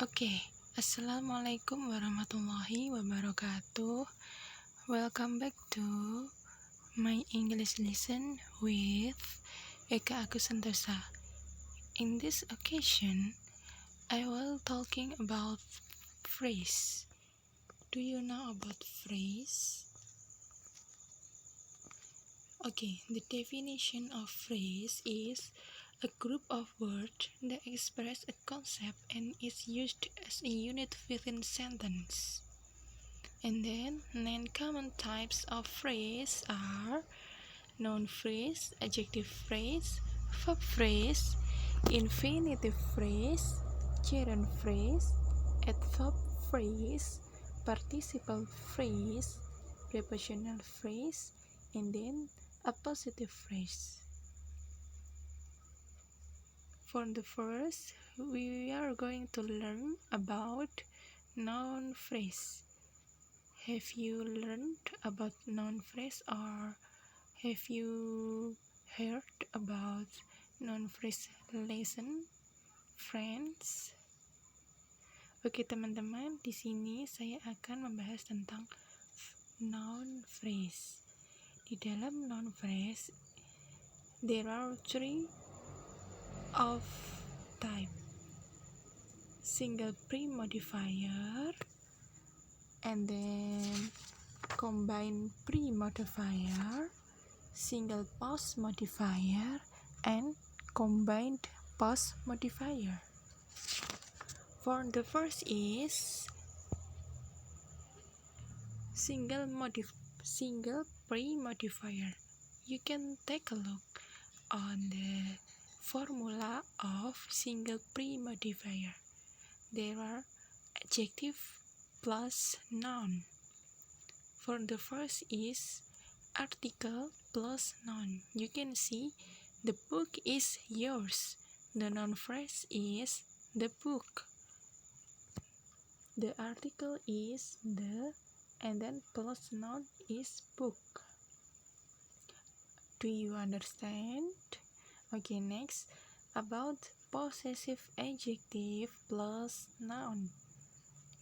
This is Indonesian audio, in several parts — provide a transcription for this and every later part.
Oke, Assalamualaikum warahmatullahi wabarakatuh. Welcome back to my English lesson with Eka Agus Santosa. In this occasion, I will talking about phrase. Do you know about phrase? Okay, the definition of phrase is a group of words that express a concept and is used as a unit within sentence. And then, 9 common types of phrase are noun phrase, adjective phrase, verb phrase, infinitive phrase, gerund phrase, adverb phrase, participle phrase, prepositional phrase, and then appositive phrase. For the first, we are going to learn about noun phrase. Have you learned about noun phrase or have you heard about noun phrase lesson, friends? Oke teman-teman, di sini saya akan membahas tentang noun phrase. Di dalam noun phrase, there are 3 of type: single pre-modifier, and then combined pre-modifier, single post modifier, and combined post modifier. For the first is single pre-modifier. You can take a look on the formula of single pre-modifier. There are adjective plus noun. For the first is article plus noun. You can see the book is yours. The noun phrase is the book. The article is the, and then plus noun is book. Do you understand? Okay, next about possessive adjective plus noun.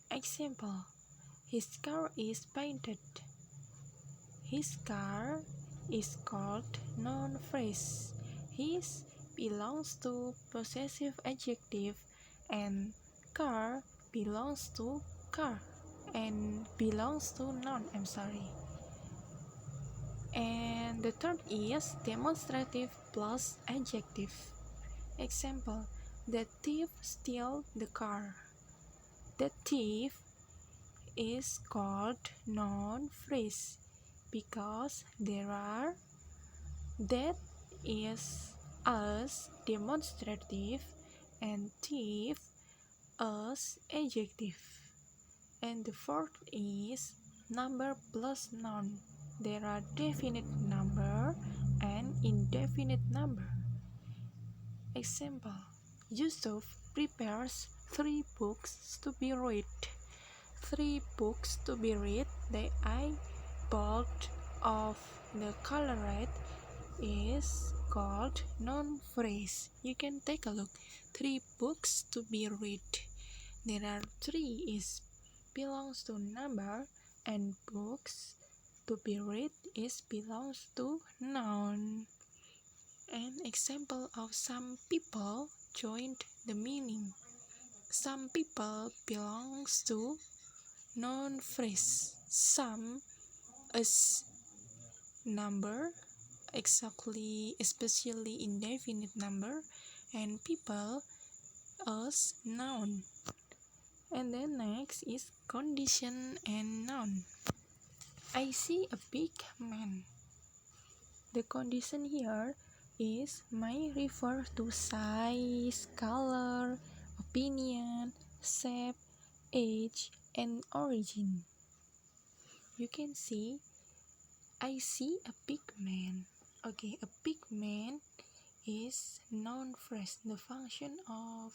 Example: his car is painted. His car is called noun phrase. His belongs to possessive adjective and car belongs to car and belongs to noun. And the third is demonstrative plus adjective. Example: the thief stole the car. The thief is called noun phrase because there are that is as demonstrative and thief as adjective. And the fourth is number plus noun. There are definite number and indefinite number. Example: Yusuf prepares 3 books to be read. 3 books to be read that I bought of the color red is called noun phrase. You can take a look. 3 books to be read. There are 3 is belongs to number and books to be read is belongs to noun. An example of some people joined the meaning. Some people belongs to noun phrase. Some is number, especially indefinite number, and people as noun. And then next is condition and noun. I see a big man. The condition here is may refer to size, color, opinion, shape, age, and origin. You can see I see a big man. Okay, a big man is noun phrase. The function of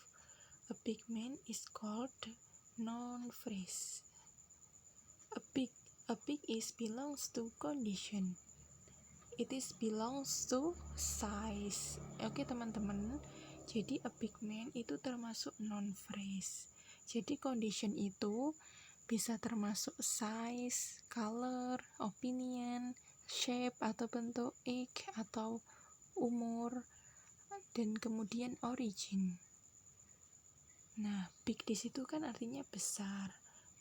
a big man is called noun phrase. A big is belongs to condition. It is belongs to size. Oke teman-teman, jadi a big man itu termasuk noun phrase. Jadi condition itu bisa termasuk size, color, opinion, shape atau bentuk, age atau umur, dan kemudian origin. Nah, big di situ kan artinya besar.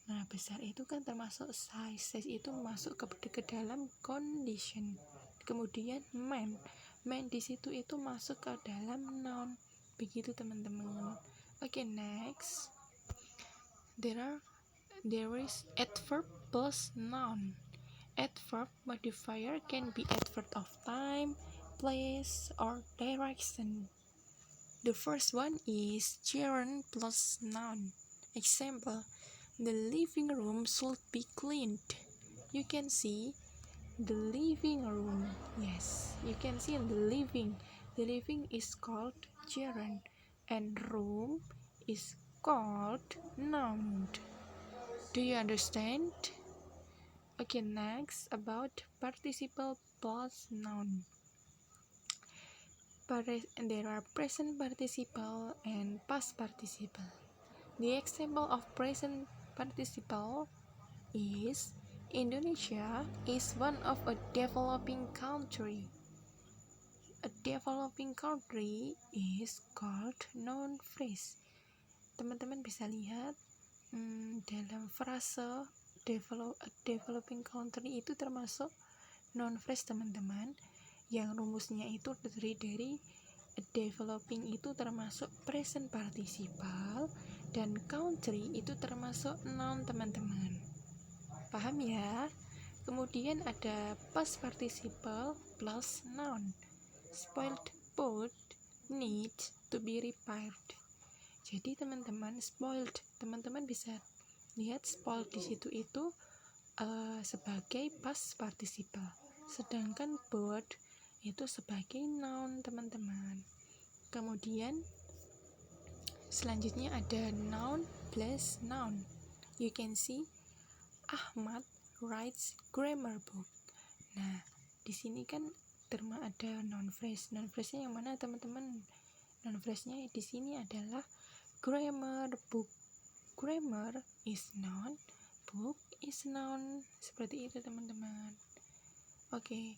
Nah, besar itu kan termasuk size. Size itu masuk ke dalam condition. Kemudian man di situ itu masuk ke dalam noun. Begitu teman-teman. Oke, next. There is adverb plus noun. Adverb modifier can be adverb of time, place, or direction. The first one is gerund plus noun. Example, the living room should be cleaned. You can see the living room. Yes, you can see the living. The living is called gerund, and room is called noun. Do you understand? Okay, next about participle plus noun. There are present participle and past participle. The example of present participle is Indonesia is one of a developing country. A developing country is called noun phrase. Teman-teman bisa lihat dalam frase developing country itu termasuk noun phrase teman-teman, yang rumusnya itu terdiri dari developing itu termasuk present participle dan country itu termasuk noun teman-teman. Paham ya? Kemudian ada past participle plus noun. Spoiled food needs to be repaired. Jadi teman-teman, spoiled, teman-teman bisa lihat spoiled di situ itu sebagai past participle, sedangkan bored itu sebagai noun teman-teman. Kemudian selanjutnya ada noun plus noun. You can see Ahmad writes grammar book. Nah, di sini kan ada noun phrase. Noun phrase-nya yang mana teman-teman? Noun phrase-nya di sini adalah grammar book. Grammar is noun, book is noun. Seperti itu teman-teman. Okay.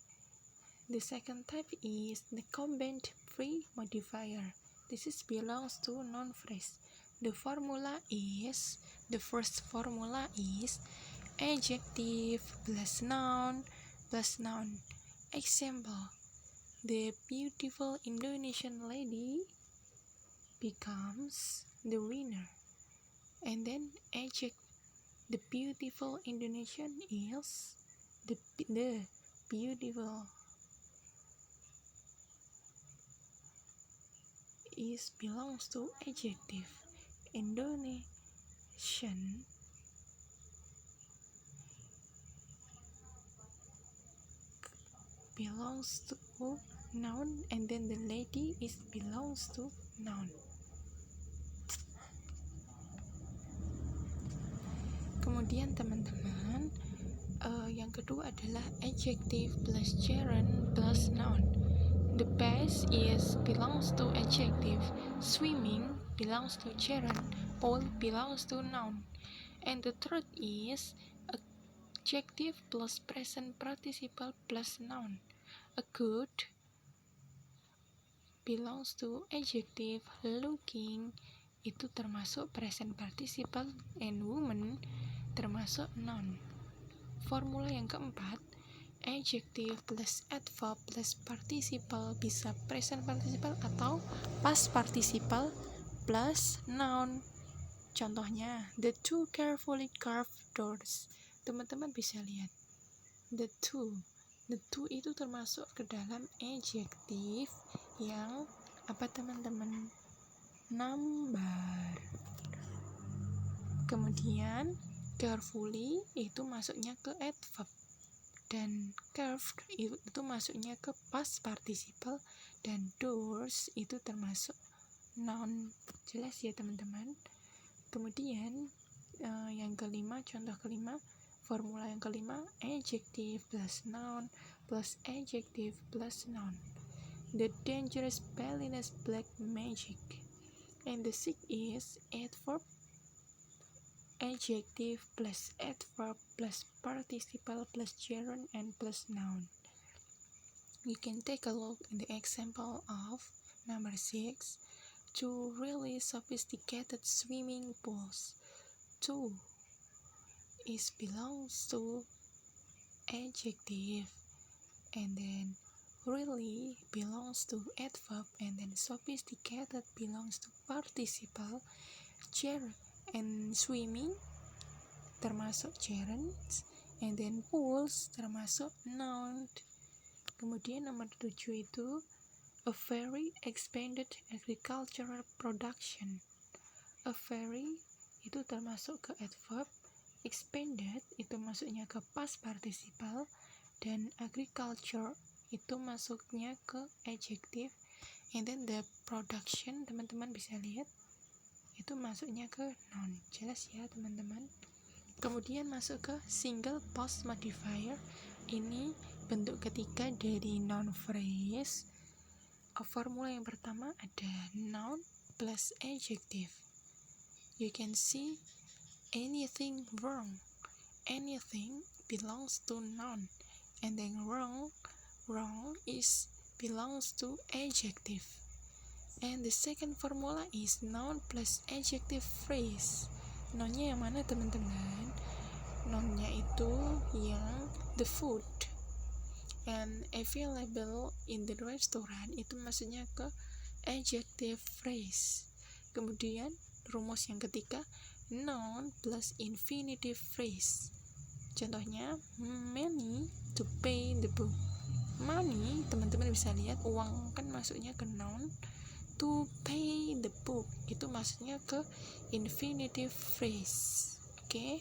The second type is the combined free modifier. This belongs to noun phrase. The first formula is adjective plus noun plus noun. Example, the beautiful Indonesian lady becomes the winner. And then adjective, the beautiful Indonesian is the beautiful is belongs to adjective. Indonesian belongs to noun, and then the lady is belongs to noun. Kemudian teman-teman, yang kedua adalah adjective plus gerund plus noun. The best is belongs to adjective, swimming belongs to gerund, all belongs to noun. And the third is adjective plus present participle plus noun. A good belongs to adjective, looking itu termasuk present participle, and woman termasuk noun. Formula yang keempat, adjective plus adverb plus participle bisa present participle atau past participle plus noun. Contohnya, the two carefully carved doors. Teman-teman bisa lihat the two itu termasuk ke dalam adjective yang apa teman-teman? Number. Kemudian carefully itu masuknya ke adverb, dan carved itu masuknya ke past participle, dan doors itu termasuk noun. Jelas ya teman-teman? Kemudian yang kelima, contoh kelima, formula yang kelima, adjective plus noun plus adjective plus noun. The dangerous Balinese black magic. And the sixth is adverb adjective plus adverb plus participle plus gerund and plus noun. You can take a look in the example of number 6. 2 really sophisticated swimming pools. 2 is belongs to adjective, and then really belongs to adverb, and then sophisticated belongs to participle, gerund and swimming termasuk gerund, and then pools termasuk noun. Kemudian nomor 7 itu a very expanded agricultural production. A very itu termasuk ke adverb, expanded itu masuknya ke past participle, dan agriculture itu masuknya ke adjective, and then the production teman-teman bisa lihat itu masuknya ke noun. Jelas ya teman-teman. Kemudian masuk ke single post modifier. Ini bentuk ketiga dari noun phrase. Formula yang pertama ada noun plus adjective. You can see anything wrong. Anything belongs to noun, and then wrong is belongs to adjective. And the second formula is noun plus adjective phrase. Nounnya yang mana teman-teman? Nounnya itu yang the food and available in the restaurant, itu maksudnya ke adjective phrase. Kemudian rumus yang ketiga, noun plus infinitive phrase. Contohnya money to pay the book. Money teman-teman bisa lihat uang kan masuknya ke noun, to pay the book itu maksudnya ke infinitive phrase. Okay.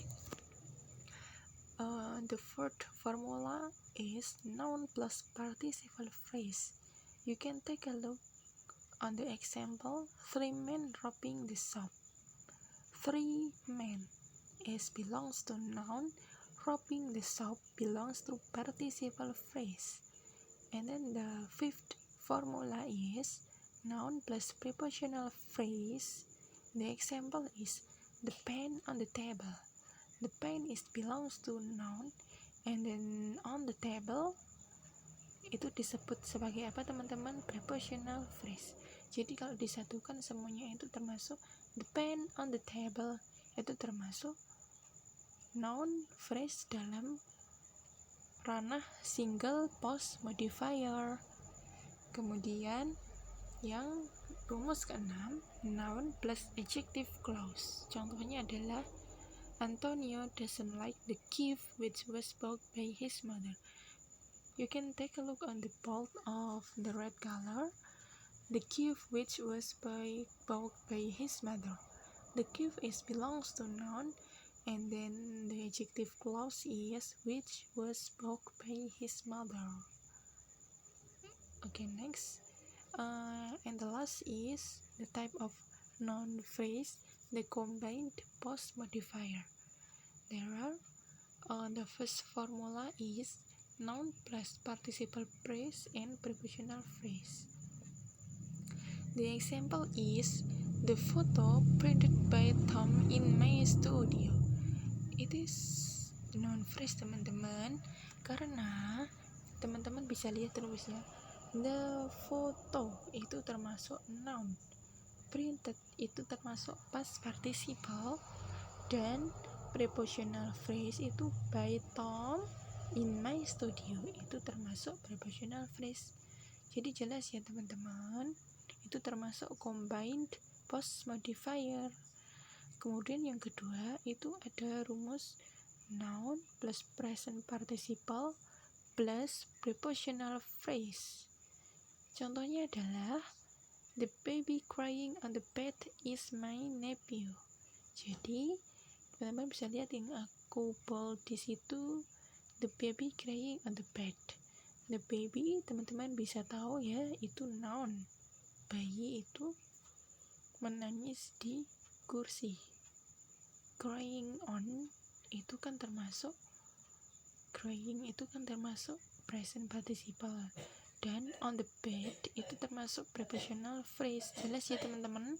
The fourth formula is noun plus participle phrase. You can take a look on the example 3 men robbing the shop. 3 men is belongs to noun, robbing the shop belongs to participle phrase. And then the fifth formula is noun plus prepositional phrase. The example is the pen on the table. The pen is belongs to noun, and then on the table itu disebut sebagai apa teman-teman? Prepositional phrase. Jadi kalau disatukan semuanya itu termasuk the pen on the table, itu termasuk noun phrase dalam ranah single post modifier. Kemudian yang rumus ke-6, noun plus adjective clause. Contohnya adalah Antonio doesn't like the gift which was bought by his mother. You can take a look on the bold of the red color. The gift which was bought by his mother. The gift is belongs to noun, and then the adjective clause is which was bought by his mother. Okay, next. And the last is the type of noun phrase, the combined post modifier. There are the first formula is noun plus participle phrase and prepositional phrase. The example is the photo printed by Tom in my studio. It is noun phrase teman-teman, karena teman-teman bisa lihat rumusnya. The photo itu termasuk noun, printed itu termasuk past participle, dan prepositional phrase itu by Tom in my studio itu termasuk prepositional phrase. Jadi jelas ya teman-teman, itu termasuk combined post modifier. Kemudian yang kedua itu ada rumus noun plus present participle plus prepositional phrase. Contohnya adalah the baby crying on the bed is my nephew. Jadi teman-teman bisa lihat yang aku bold di situ, the baby crying on the bed. The baby teman-teman bisa tahu ya itu noun. Bayi itu menangis di kursi. Crying on itu kan termasuk present participle, dan on the bed itu termasuk prepositional phrase. Jelas ya teman-teman.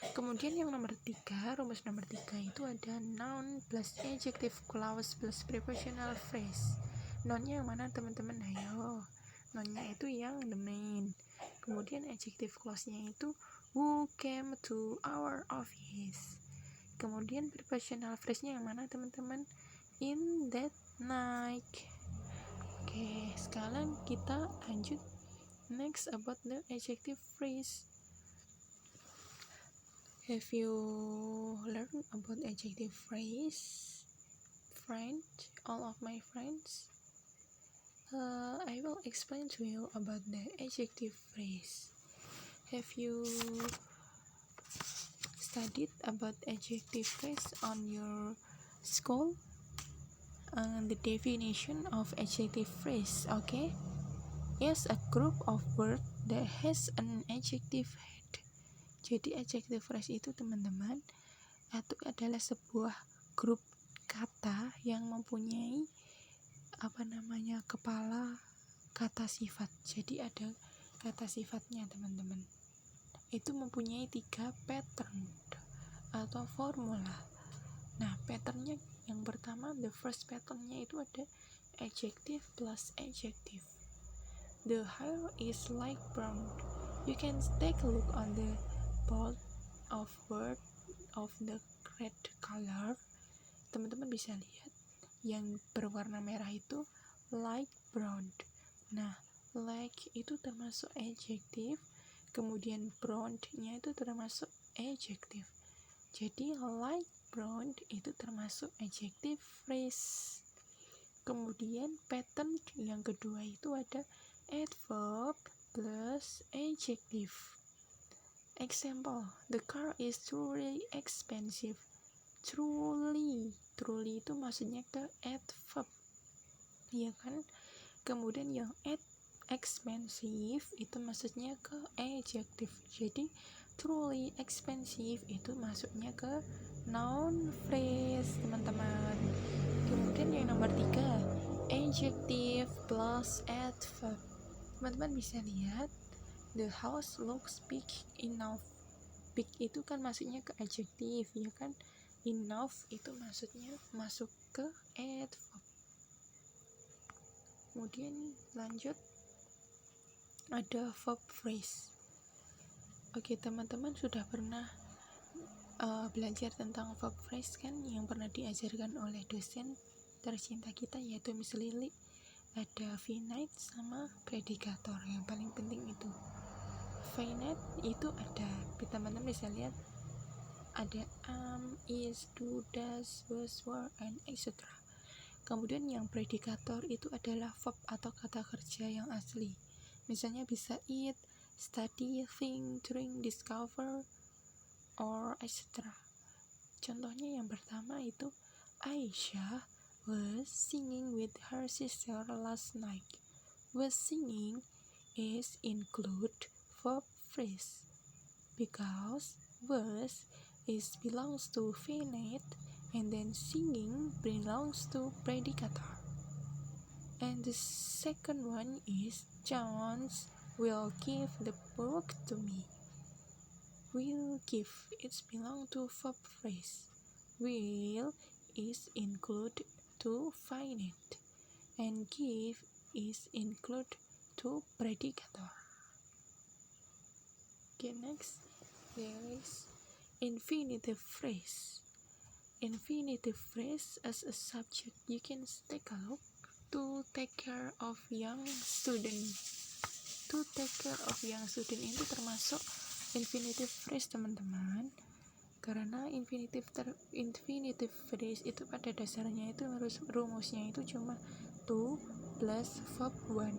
Kemudian yang nomor 3, rumus nomor 3 itu ada noun plus adjective clause plus prepositional phrase. Nounnya yang mana teman-teman? Ayo, nounnya itu yang the main. Kemudian adjective clause-nya itu who came to our office. Kemudian prepositional phrase-nya yang mana teman-teman? In that night. Oke, sekarang kita lanjut next about the adjective phrase. Have you learned about adjective phrase, friend? All of my friends? I will explain to you about the adjective phrase. Have you studied about adjective phrase on your school? The definition of adjective phrase, okay? Is a group of words that has an adjective head. Jadi adjective phrase itu teman-teman itu adalah sebuah grup kata yang mempunyai kepala kata sifat. Jadi ada kata sifatnya teman-teman. Itu mempunyai 3 pattern atau formula. Nah, patternnya yang pertama, the first patternnya itu ada adjective plus adjective. The hair is light brown. You can take a look on the board of word of the red color. Teman-teman bisa lihat yang berwarna merah itu light brown. Nah, light itu termasuk adjective, kemudian brown-nya itu termasuk adjective. Jadi light brown itu termasuk adjective phrase. Kemudian pattern yang kedua itu ada adverb plus adjective. Example, the car is truly expensive. Truly itu maksudnya ke adverb, ya kan? Kemudian yang expensive itu maksudnya ke adjective. Jadi truly expensive itu masuknya ke noun phrase, teman-teman. Kemudian yang nomor 3, adjective plus adverb. Teman-teman bisa lihat the house looks big enough. Big itu kan maksudnya ke adjective, ya kan? Enough itu maksudnya masuk ke adverb. Kemudian lanjut ada verb phrase. Oke, teman-teman sudah pernah belajar tentang verb phrase kan, yang pernah diajarkan oleh dosen tercinta kita yaitu Miss Lily. Ada finite sama predikator, yang paling penting itu. Finite itu ada, teman-teman bisa lihat ada am, is, do, does, was, were, and etc. Kemudian yang predikator itu adalah verb atau kata kerja yang asli. Misalnya bisa eat, study, think, drink, discover, or etc. Contohnya yang pertama itu Aisyah was singing with her sister last night. Was singing is include verb phrase because was is belongs to finite and then singing belongs to predicator. And the second one is John will give the book to me. Will give it's belong to verb phrase. Will is include to finite and give is include to predicator. Okay, next there is infinitive phrase. Infinitive phrase as a subject, you can take a look. To take care of young student. To take care of young student itu termasuk infinitive phrase, teman-teman. Karena infinitive phrase itu pada dasarnya itu rumusnya itu cuma to plus verb one.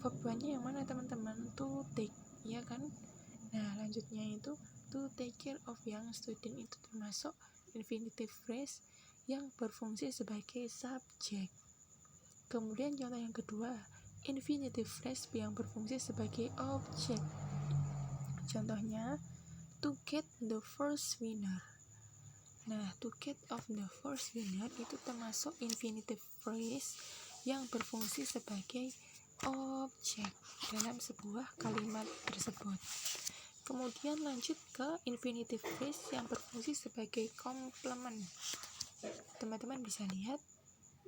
Verb one-nya yang mana, teman-teman? To take, ya kan? Nah, lanjutnya itu to take care of young student itu termasuk infinitive phrase yang berfungsi sebagai subjek. Kemudian contoh yang kedua, infinitive phrase yang berfungsi sebagai objek. Contohnya, to get the first winner. Nah, to get of the first winner itu termasuk infinitive phrase yang berfungsi sebagai objek dalam sebuah kalimat tersebut. Kemudian lanjut ke infinitive phrase yang berfungsi sebagai komplement. Teman-teman bisa lihat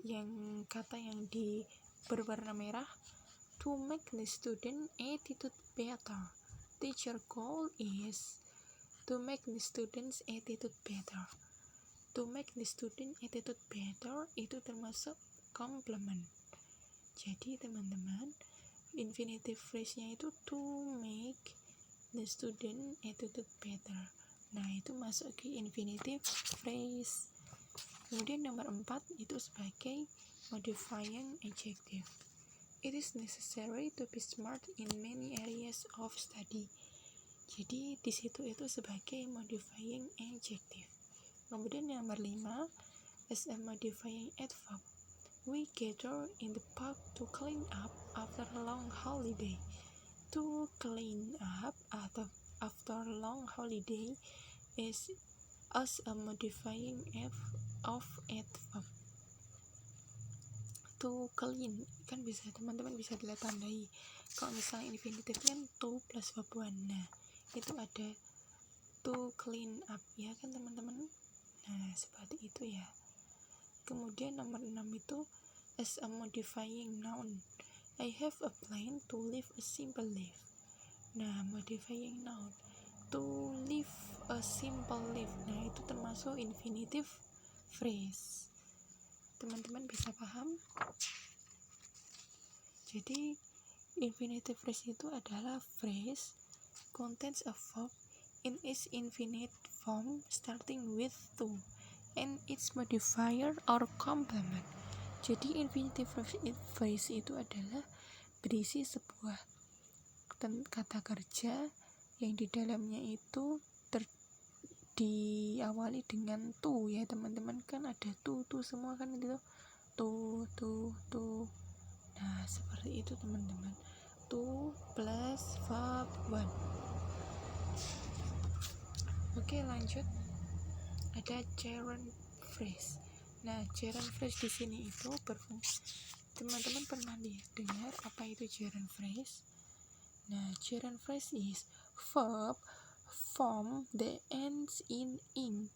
yang kata yang berwarna merah, to make the student attitude better. Teacher goal is to make the students attitude better. To make the student attitude better itu termasuk komplement. Jadi teman-teman, infinitive phrase-nya itu to make the student attitude better. Nah, itu masuk ke infinitive phrase. Kemudian nomor 4 itu sebagai modifying adjective. It is necessary to be smart in many areas of study. Jadi di situ itu sebagai modifying adjective. Kemudian nomor 5 as a modifying adverb. We gather in the park to clean up after a long holiday. To clean up after long holiday is as a modifying of adverb. To clean kan bisa teman-teman bisa dilihat tandai. Kalau misalnya infinitive kan to plus verb one. Nah, itu ada to clean up ya kan teman-teman. Nah, seperti itu ya. Kemudian nomor 6 itu as a modifying noun. I have a plan to live a simple life. Nah, modifying noun. To live a simple life. Nah, itu termasuk infinitive phrase. Teman-teman bisa paham? Jadi, infinitive phrase itu adalah phrase contains a verb in its infinite form starting with to and its modifier or complement. Jadi infinitive phrase itu adalah berisi sebuah kata kerja yang di dalamnya itu diawali dengan to ya teman-teman, kan ada to semua kan itu to. Nah, seperti itu teman-teman. To plus verb one. Oke, lanjut. Ada gerund phrase. Nah, gerund phrase di sini itu berfungsi. Teman-teman pernah dengar apa itu gerund phrase? Nah, gerund phrase is verb form that ends in ing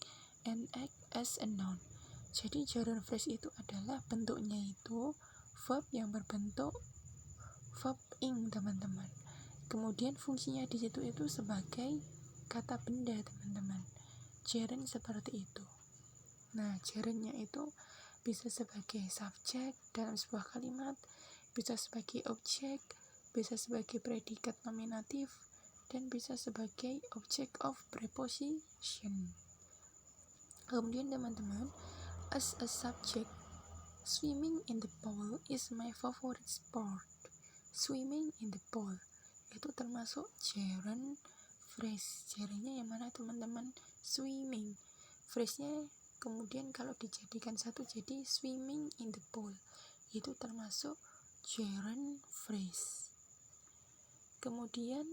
and act as a noun. Jadi gerund phrase itu adalah bentuknya itu verb yang berbentuk verb ing teman-teman. Kemudian fungsinya di situ itu sebagai kata benda teman-teman. Gerund seperti itu. Nah, gerundnya itu bisa sebagai subjek dalam sebuah kalimat, bisa sebagai objek, bisa sebagai predikat nominatif, dan bisa sebagai object of preposition. Kemudian teman-teman, as a subject, swimming in the pool is my favorite sport. Swimming in the pool itu termasuk gerund phrase. Gerundnya yang mana teman-teman? Swimming. Phrase-nya kemudian kalau dijadikan satu jadi swimming in the pool, itu termasuk gerund phrase. Kemudian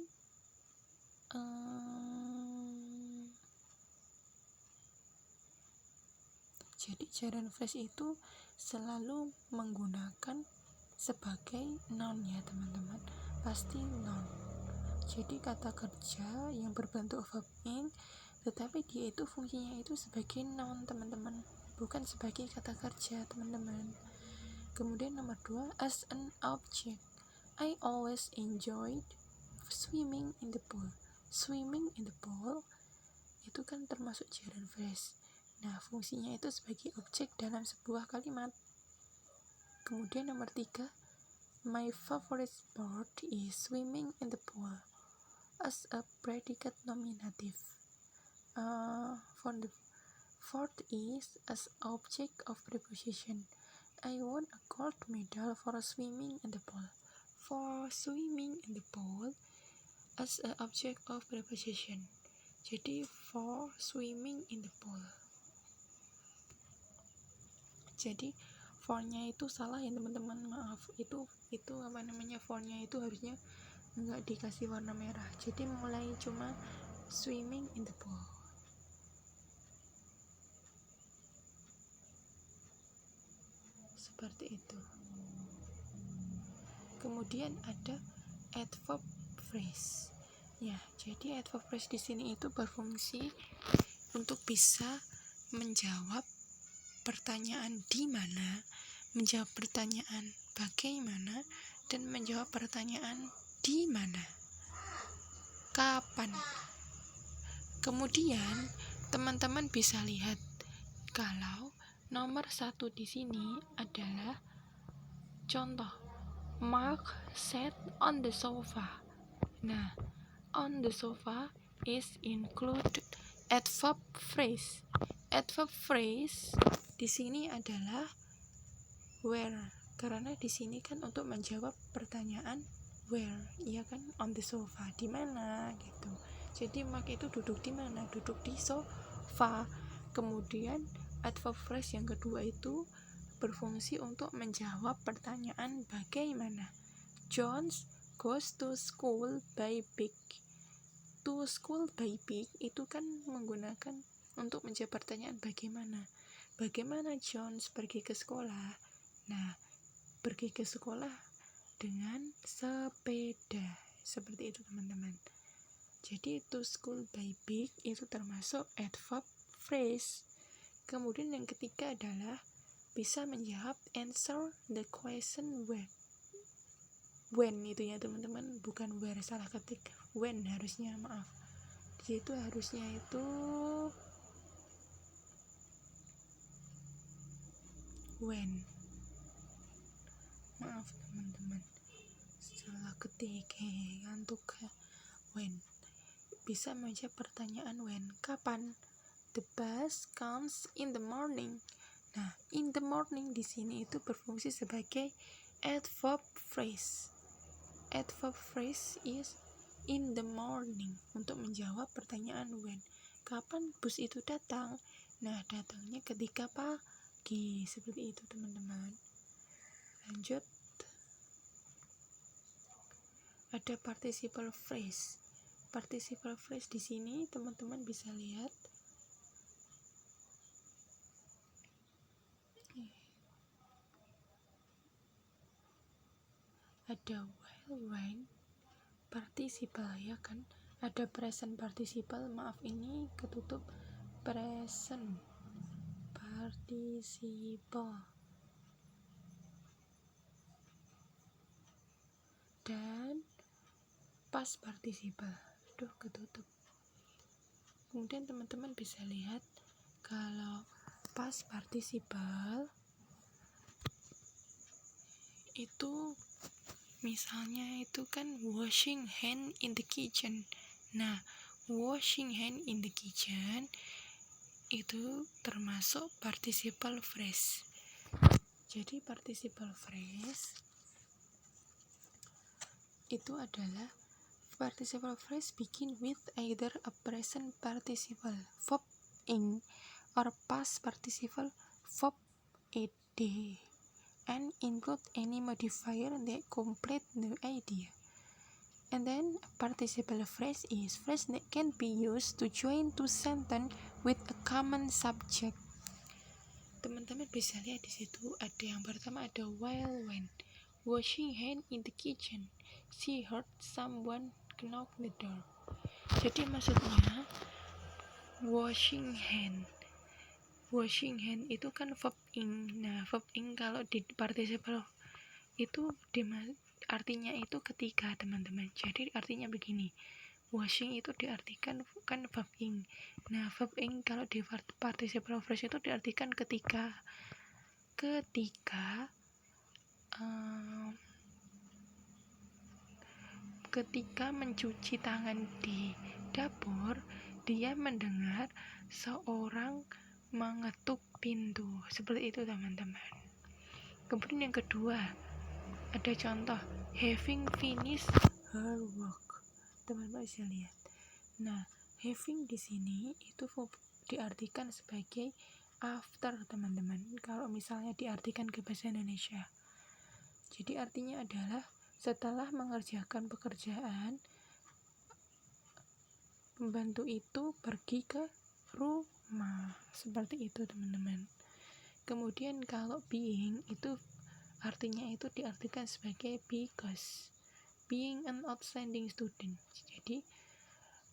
jadi gerund phrase itu selalu menggunakan sebagai noun ya teman-teman, pasti noun. Jadi kata kerja yang berbentuk verb ing, tetapi dia itu fungsinya itu sebagai noun teman-teman, bukan sebagai kata kerja teman-teman. Kemudian nomor 2, as an object, I always enjoyed swimming in the pool. Swimming in the pool itu kan termasuk gerund phrase. Nah, fungsinya itu sebagai objek dalam sebuah kalimat. Kemudian nomor 3, my favorite sport is swimming in the pool, as a predicate nominative. For the fourth is as object of preposition. I won a gold medal for swimming in the pool. For swimming in the pool as a object of preposition. Jadi for swimming in the pool. Jadi for-nya itu salah ya teman-teman, maaf. Itu apa namanya, for-nya itu harusnya enggak dikasih warna merah. Jadi mulai cuma swimming in the pool. Seperti itu. Kemudian ada adverb phrase. Ya, jadi adverb phrase di sini itu berfungsi untuk bisa menjawab pertanyaan di mana, menjawab pertanyaan bagaimana, dan menjawab pertanyaan di mana, kapan. Kemudian teman-teman bisa lihat kalau nomor 1 di sini adalah contoh Mark sat on the sofa. Nah, on the sofa is included adverb phrase. Adverb phrase di sini adalah where, karena di sini kan untuk menjawab pertanyaan where, iya kan, on the sofa, di mana gitu. Jadi Mark itu duduk di mana? Duduk di sofa. Kemudian adverb phrase yang kedua itu berfungsi untuk menjawab pertanyaan bagaimana. John goes to school by bike. To school by bike itu kan menggunakan untuk menjawab pertanyaan bagaimana. Bagaimana John pergi ke sekolah? Nah, pergi ke sekolah dengan sepeda. Seperti itu teman-teman. Jadi to school by bike itu termasuk adverb phrase. Kemudian yang ketiga adalah bisa menjawab answer the question when itu ya teman-teman, bukan where, salah ketik, when harusnya, maaf. Di situ harusnya itu when. Maaf teman-teman, salah ketik, ngantuk. When. Bisa menjawab pertanyaan when, kapan? The bus comes in the morning. Nah, in the morning di sini itu berfungsi sebagai adverb phrase. Adverb phrase is in the morning untuk menjawab pertanyaan when. Kapan bus itu datang? Nah, datangnya ketika pagi. Seperti itu teman-teman. Lanjut. Ada participle phrase. Participle phrase di sini teman-teman bisa lihat. Ada while, when, participle ya kan. Ada present participle, maaf ini ketutup, present participle, dan past participle. Aduh, ketutup. Kemudian teman-teman bisa lihat kalau past participle itu misalnya itu kan washing hand in the kitchen. Nah, washing hand in the kitchen itu termasuk participle phrase. Jadi participle phrase itu adalah participle phrase begin with either a present participle verb ing or past participle verb ed and include any modifier that complete the idea. And then a participle phrase is phrase that can be used to join two sentences with a common subject. Teman-teman bisa lihat di situ ada yang pertama ada while, when, washing hand in the kitchen, she heard someone knock the door. Jadi maksudnya washing hand itu kan verb ing. Nah, verb ing kalau di participle itu artinya itu ketika teman-teman. Jadi artinya begini, washing itu diartikan kan verb ing. Nah, verb ing kalau di participle phrase itu diartikan ketika mencuci tangan di dapur, dia mendengar seorang mengetuk pintu. Seperti itu teman-teman. Kemudian yang kedua, ada contoh having finished her work. Teman-teman bisa lihat. Nah, having di sini itu diartikan sebagai after teman-teman. Kalau misalnya diartikan ke bahasa Indonesia. Jadi artinya adalah setelah mengerjakan pekerjaan, pembantu itu pergi ke rumah. Seperti itu teman-teman. Kemudian kalau being itu artinya itu diartikan sebagai because, being an outstanding student. Jadi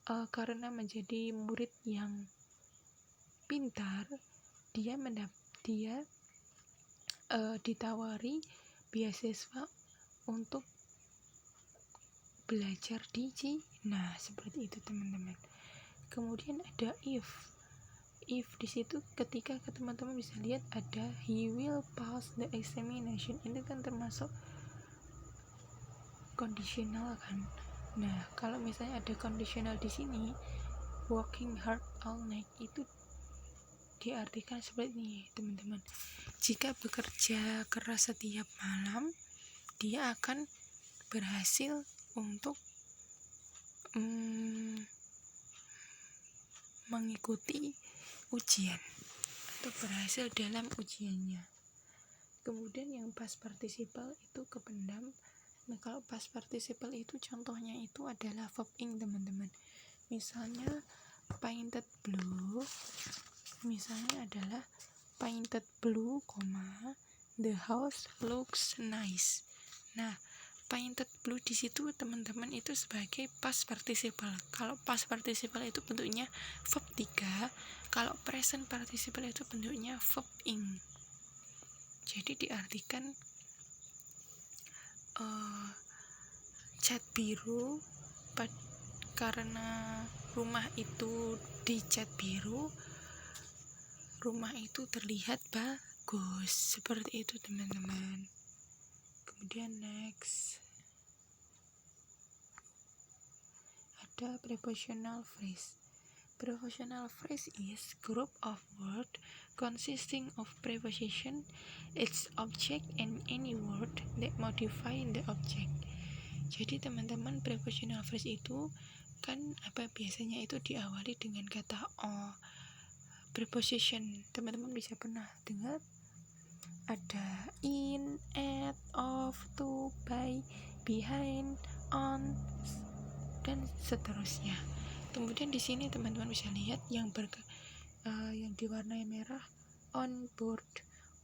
karena menjadi murid yang pintar, dia ditawari beasiswa untuk belajar di Cina, seperti itu teman-teman. Kemudian ada if di situ ketika teman-teman bisa lihat ada he will pass the examination, ini kan termasuk conditional kan. Nah, kalau misalnya ada conditional di sini, working hard all night, itu diartikan seperti ini teman-teman. Jika bekerja keras setiap malam, dia akan berhasil untuk mengikuti ujian atau berhasil dalam ujiannya. Kemudian yang past participle itu kependam. Nah, kalau past participle itu contohnya itu adalah verb ing teman-teman. Misalnya painted blue, misalnya adalah painted blue, the house looks nice. Nah, painted blue di situ teman-teman itu sebagai past participle. Kalau past participle itu bentuknya verb 3, kalau present participle itu bentuknya verb ing. Jadi diartikan cat biru karena rumah itu dicat biru, rumah itu terlihat bagus, seperti itu teman-teman. Kemudian next ada prepositional phrase. Prepositional phrase is group of word consisting of preposition, its object, and any word that modify the object. Jadi teman-teman, prepositional phrase itu kan biasanya itu diawali dengan kata preposition. Teman-teman bisa pernah dengar ada in, at, of, to, by, behind, on, dan seterusnya. Kemudian di sini teman-teman bisa lihat yang diwarnai merah, on board.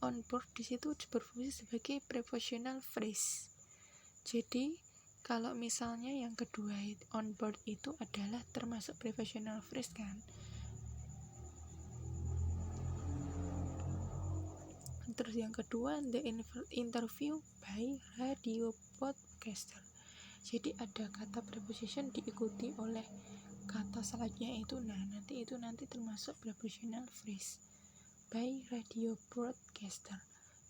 On board di situ berfungsi sebagai prepositional phrase. Jadi kalau misalnya yang kedua on board itu adalah termasuk prepositional phrase kan. Terus yang kedua the interview by radio podcaster. Jadi ada kata preposition diikuti oleh kata selanjutnya itu, nanti termasuk prepositional phrase by radio broadcaster.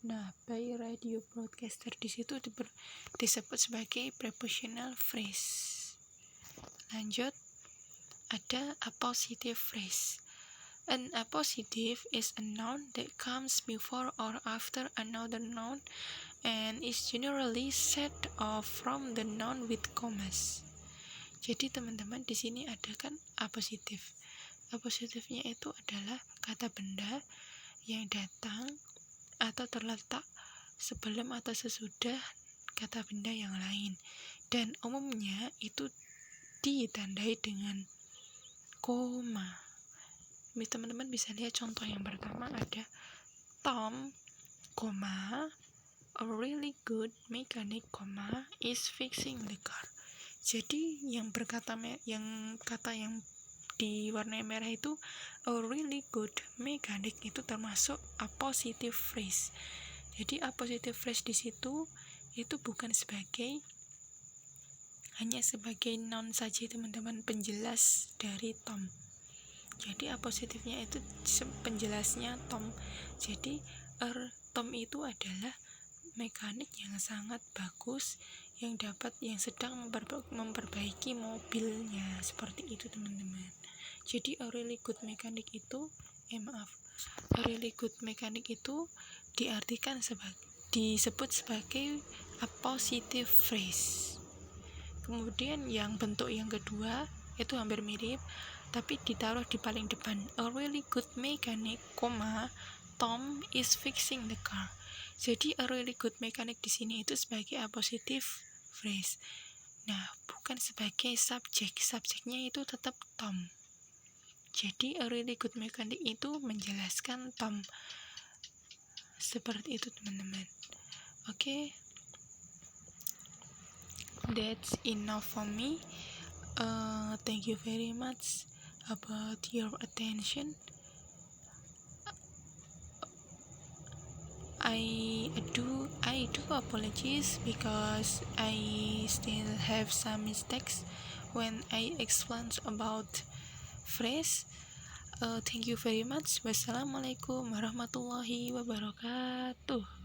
Nah, by radio broadcaster di situ disebut sebagai prepositional phrase. Lanjut, ada appositive phrase. An appositive is a noun that comes before or after another noun and is generally set off from the noun with commas. Jadi teman-teman di sini ada kan appositif. Appositifnya itu adalah kata benda yang datang atau terletak sebelum atau sesudah kata benda yang lain, dan umumnya itu ditandai dengan koma. Teman-teman bisa lihat contoh yang pertama ada Tom, a really good mechanic, is fixing the car. Jadi yang kata yang diwarnai merah itu a really good mechanic itu termasuk appositive phrase. Jadi appositive phrase di situ itu bukan hanya sebagai noun saja teman-teman, penjelas dari Tom. Jadi appositifnya itu penjelasnya Tom. Jadi Tom itu adalah mekanik yang sangat bagus yang sedang memperbaiki mobilnya, seperti itu teman-teman. Jadi a really good mechanic itu disebut sebagai appositive phrase. Kemudian yang bentuk yang kedua itu hampir mirip tapi ditaruh di paling depan, a really good mechanic, Tom is fixing the car. Jadi a really good mechanic di sini itu sebagai appositive phrase. Nah, bukan sebagai subjek. Subjeknya itu tetap Tom. Jadi a really good mechanic itu menjelaskan Tom. Seperti itu teman-teman. Oke. That's enough for me. Thank you very much about your attention. I do apologize because I still have some mistakes when I explain about phrase. Thank you very much. Wassalamualaikum warahmatullahi wabarakatuh.